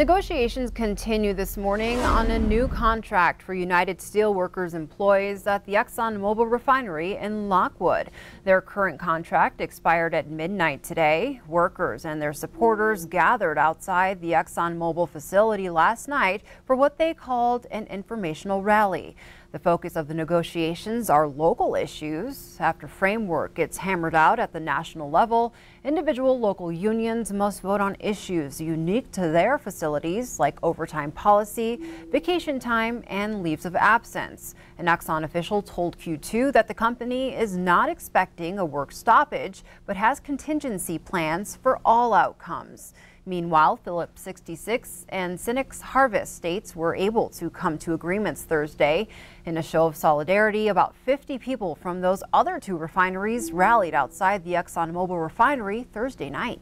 Negotiations continue this morning on a new contract for United Steelworkers employees at the ExxonMobil refinery in Lockwood. Their current contract expired at midnight today. Workers and their supporters gathered outside the ExxonMobil facility last night for what they called an informational rally. The focus of the negotiations are local issues. After framework gets hammered out at the national level, individual local unions must vote on issues unique to their facilities like overtime policy, vacation time, and leaves of absence. An Exxon official told Q2 that the company is not expecting a work stoppage, but has contingency plans for all outcomes. Meanwhile, Phillips 66 and Cynics Harvest states were able to come to agreements Thursday. In a show of solidarity, about 50 people from those other two refineries rallied outside the ExxonMobil refinery Thursday night.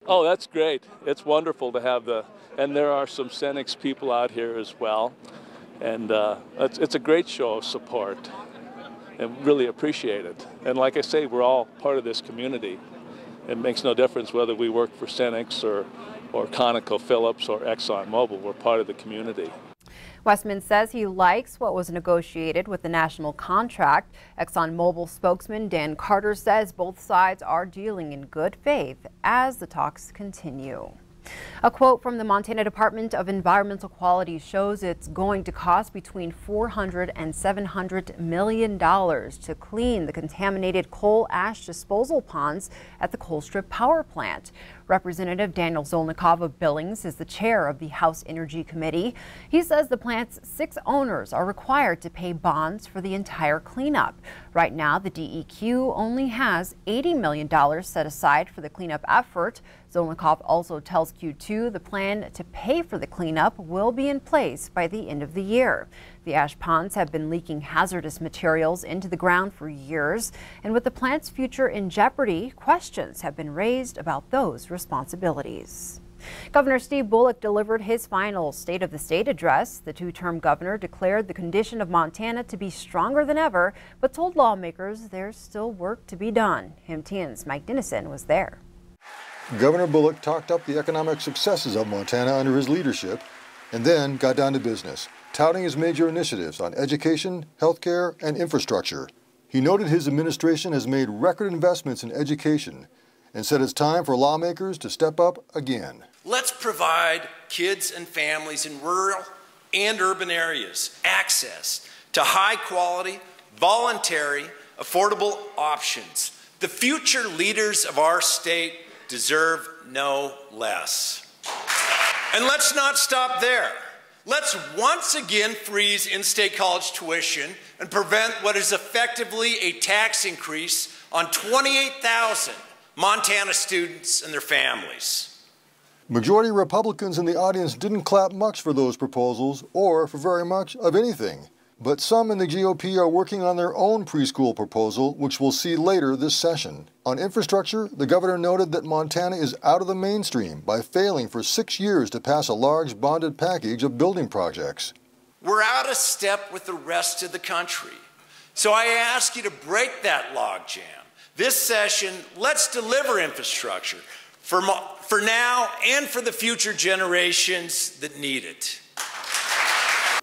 Oh, that's great. It's wonderful to have and there are some Cynics people out here as well. And it's a great show of support and really appreciate it. And like I say, we're all part of this community. It makes no difference whether we work for Cynics or ConocoPhillips or ExxonMobil. We're part of the community. Westman says he likes what was negotiated with the national contract. ExxonMobil spokesman Dan Carter says both sides are dealing in good faith as the talks continue. A quote from the Montana Department of Environmental Quality shows it's going to cost between $400 and $700 million to clean the contaminated coal ash disposal ponds at the Colstrip Power Plant. Representative Daniel Zolnikov of Billings is the chair of the House Energy Committee. He says the plant's 6 owners are required to pay bonds for the entire cleanup. Right now, the DEQ only has $80 million set aside for the cleanup effort. Zolnikov also tells Q2 the plan to pay for the cleanup will be in place by the end of the year. The ash ponds have been leaking hazardous materials into the ground for years, and with the plant's future in jeopardy, questions have been raised about those responsibilities. Governor Steve Bullock delivered his final State of the State address. The two-term governor declared the condition of Montana to be stronger than ever, but told lawmakers there's still work to be done. MTM's Mike Dennison was there. Governor Bullock talked up the economic successes of Montana under his leadership and then got down to business, touting his major initiatives on education, healthcare, and infrastructure. He noted his administration has made record investments in education and said it's time for lawmakers to step up again. Let's provide kids and families in rural and urban areas access to high-quality, voluntary, affordable options. The future leaders of our state deserve no less. And let's not stop there. Let's once again freeze in-state college tuition and prevent what is effectively a tax increase on 28,000 Montana students and their families. Majority Republicans in the audience didn't clap much for those proposals or for very much of anything. But some in the GOP are working on their own preschool proposal, which we'll see later this session. On infrastructure, the governor noted that Montana is out of the mainstream by failing for 6 years to pass a large bonded package of building projects. We're out of step with the rest of the country. So I ask you to break that logjam. This session, let's deliver infrastructure for now and for the future generations that need it.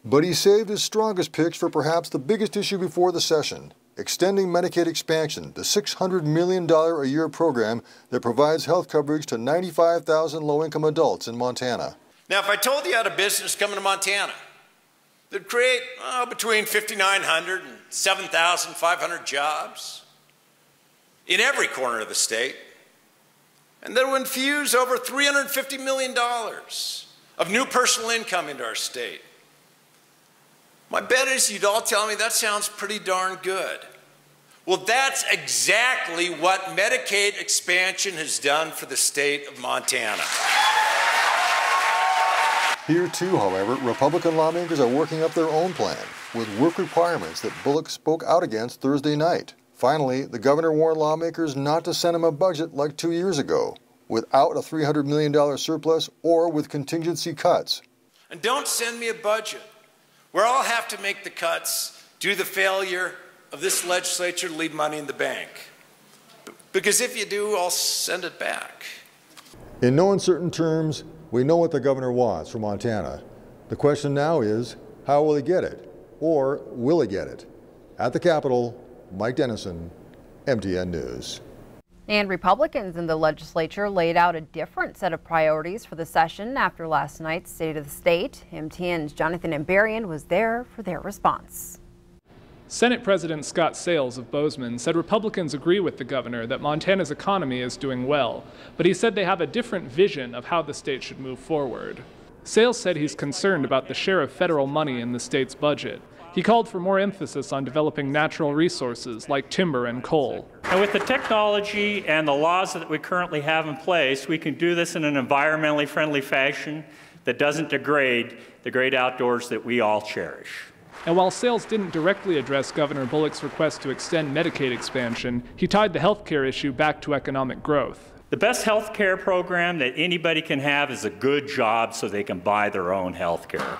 But he saved his strongest pitch for perhaps the biggest issue before the session, extending Medicaid expansion, the $600 million a year program that provides health coverage to 95,000 low-income adults in Montana. Now, if I told you I had a business coming to Montana that'd create between 5,900 and 7,500 jobs in every corner of the state, and that would infuse over $350 million of new personal income into our state, my bet is you'd all tell me that sounds pretty darn good. Well, that's exactly what Medicaid expansion has done for the state of Montana. Here too, however, Republican lawmakers are working up their own plan with work requirements that Bullock spoke out against Thursday night. Finally, the governor warned lawmakers not to send him a budget like 2 years ago, without a $300 million surplus or with contingency cuts. And don't send me a budget where I'll have to make the cuts due to the failure of this legislature to leave money in the bank. Because if you do, I'll send it back. In no uncertain terms, We know what the governor wants for Montana. The question now is, how will he get it? Or will he get it? At the Capitol, Mike Dennison, MTN News. And Republicans in the legislature laid out a different set of priorities for the session after last night's State of the State. MTN's Jonathan Ambarian was there for their response. Senate President Scott Sales of Bozeman said Republicans agree with the governor that Montana's economy is doing well, but he said they have a different vision of how the state should move forward. Sales said he's concerned about the share of federal money in the state's budget. He called for more emphasis on developing natural resources like timber and coal. And with the technology and the laws that we currently have in place, we can do this in an environmentally friendly fashion that doesn't degrade the great outdoors that we all cherish. And while Sales didn't directly address Governor Bullock's request to extend Medicaid expansion, he tied the health care issue back to economic growth. The best health care program that anybody can have is a good job so they can buy their own health care.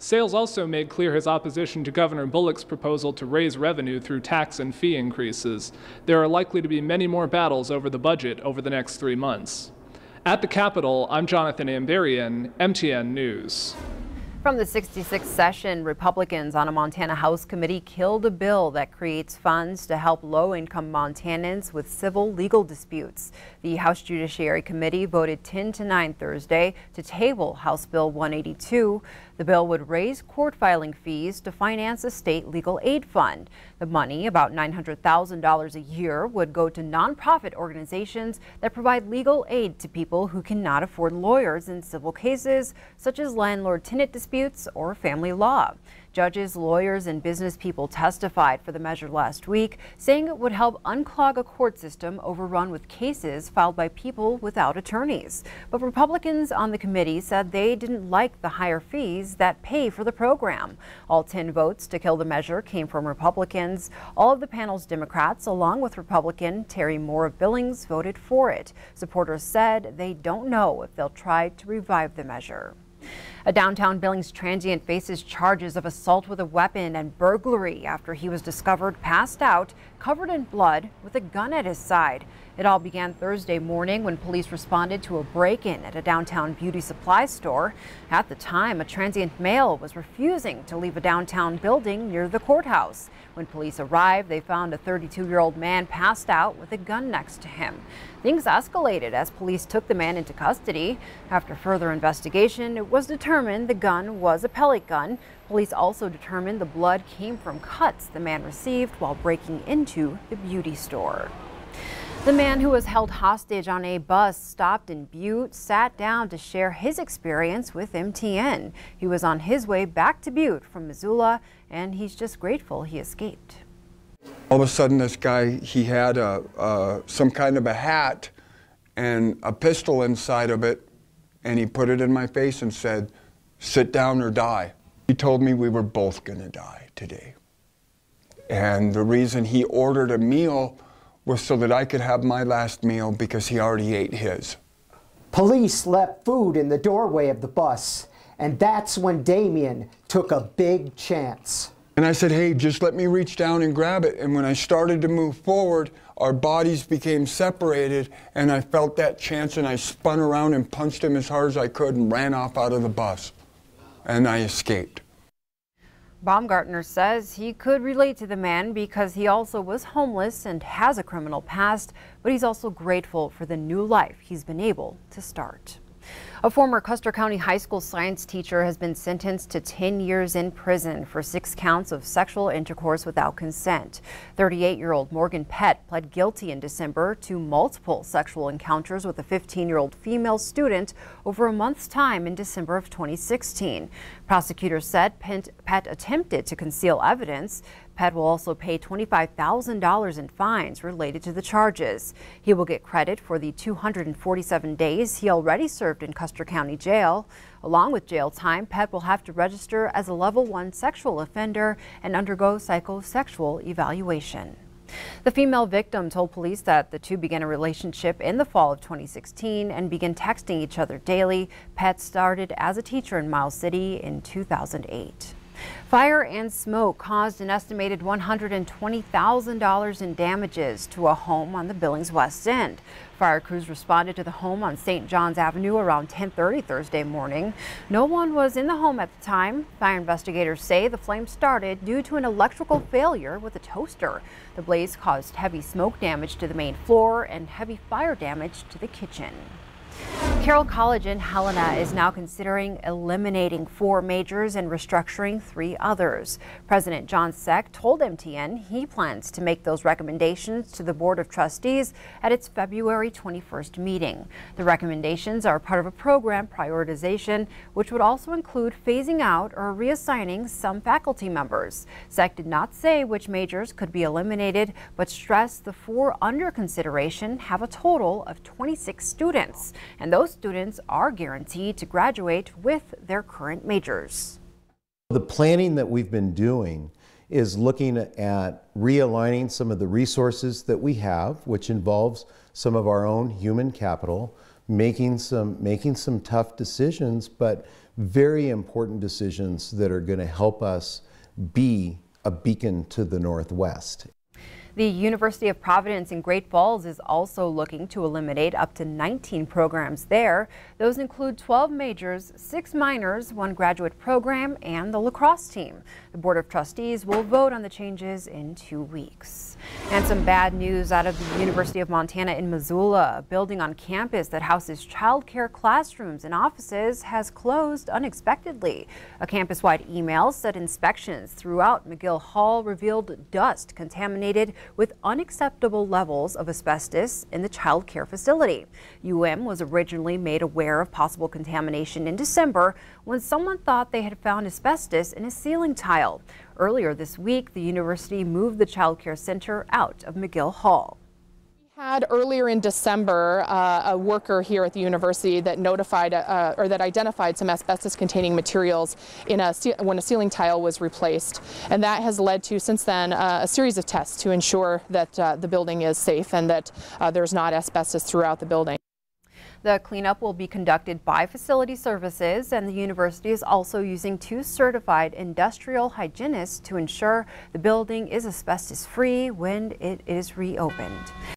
Sales also made clear his opposition to Governor Bullock's proposal to raise revenue through tax and fee increases. There are likely to be many more battles over the budget over the next 3 months. At the Capitol, I'm Jonathan Ambarian, MTN News. From the 66th session, Republicans on a Montana House committee killed a bill that creates funds to help low-income Montanans with civil legal disputes. The House Judiciary Committee voted 10-9 Thursday to table House Bill 182. The bill would raise court filing fees to finance a state legal aid fund. The money, about $900,000 a year, would go to nonprofit organizations that provide legal aid to people who cannot afford lawyers in civil cases, such as landlord-tenant disputes or family law. Judges, lawyers, and business people testified for the measure last week, saying it would help unclog a court system overrun with cases filed by people without attorneys. But Republicans on the committee said they didn't like the higher fees that pay for the program. All 10 votes to kill the measure came from Republicans. All of the panel's Democrats, along with Republican Terry Moore of Billings, voted for it. Supporters said they don't know if they'll try to revive the measure. A downtown Billings transient faces charges of assault with a weapon and burglary after he was discovered passed out, covered in blood, with a gun at his side. It all began Thursday morning when police responded to a break-in at a downtown beauty supply store. At the time, a transient male was refusing to leave a downtown building near the courthouse. When police arrived, they found a 32-year-old man passed out with a gun next to him. Things escalated as police took the man into custody. After further investigation, it was determined the gun was a pellet gun. Police also determined the blood came from cuts the man received while breaking into the beauty store. The man who was held hostage on a bus stopped in Butte sat down to share his experience with MTN. He was on his way back to Butte from Missoula, and he's just grateful he escaped. All of a sudden, this guy, he had some kind of a hat and a pistol inside of it, and he put it in my face and said, "Sit down or die." He told me we were both gonna die today. And the reason he ordered a meal was so that I could have my last meal because he already ate his. Police left food in the doorway of the bus, and that's when Damien took a big chance. And I said, "Hey, just let me reach down and grab it." And when I started to move forward, our bodies became separated, and I felt that chance, and I spun around and punched him as hard as I could and ran off out of the bus. And I escaped. Baumgartner says he could relate to the man because he also was homeless and has a criminal past, but he's also grateful for the new life he's been able to start. A former Custer County High School science teacher has been sentenced to 10 years in prison for 6 counts of sexual intercourse without consent. 38-year-old Morgan Pett pled guilty in December to multiple sexual encounters with a 15-year-old female student over a month's time in December of 2016. Prosecutors said Pett attempted to conceal evidence. Pett will also pay $25,000 in fines related to the charges. He will get credit for the 247 days he already served in Custer County Jail. Along with jail time, Pett will have to register as a level 1 sexual offender and undergo psychosexual evaluation. The female victim told police that the two began a relationship in the fall of 2016 and began texting each other daily. Pett started as a teacher in Miles City in 2008. Fire and smoke caused an estimated $120,000 in damages to a home on the Billings West End. Fire crews responded to the home on St. John's Avenue around 10:30 Thursday morning. No one was in the home at the time. Fire investigators say the flame started due to an electrical failure with a toaster. The blaze caused heavy smoke damage to the main floor and heavy fire damage to the kitchen. Carroll College in Helena is now considering eliminating 4 majors and restructuring 3 others. President John Seck told MTN he plans to make those recommendations to the Board of Trustees at its February 21st meeting. The recommendations are part of a program prioritization, which would also include phasing out or reassigning some faculty members. Seck did not say which majors could be eliminated, but stressed the 4 under consideration have a total of 26 students, and those students are guaranteed to graduate with their current majors. The planning that we've been doing is looking at realigning some of the resources that we have, which involves some of our own human capital, making some tough decisions, but very important decisions that are going to help us be a beacon to the Northwest. The University of Providence in Great Falls is also looking to eliminate up to 19 programs there. Those include 12 majors, 6 minors, 1 graduate program, and the lacrosse team. The Board of Trustees will vote on the changes in 2 weeks. And some bad news out of the University of Montana in Missoula. A building on campus that houses childcare classrooms and offices has closed unexpectedly. A campus-wide email said inspections throughout McGill Hall revealed dust contaminated with unacceptable levels of asbestos in the child care facility. UM was originally made aware of possible contamination in December when someone thought they had found asbestos in a ceiling tile. Earlier this week, the university moved the child care center out of McGill Hall. Had earlier in December a worker here at the university that notified or that identified some asbestos-containing materials in when a ceiling tile was replaced, and that has led to since then a series of tests to ensure that the building is safe and that there's not asbestos throughout the building. The cleanup will be conducted by Facility Services, and the university is also using 2 certified industrial hygienists to ensure the building is asbestos-free when it is reopened.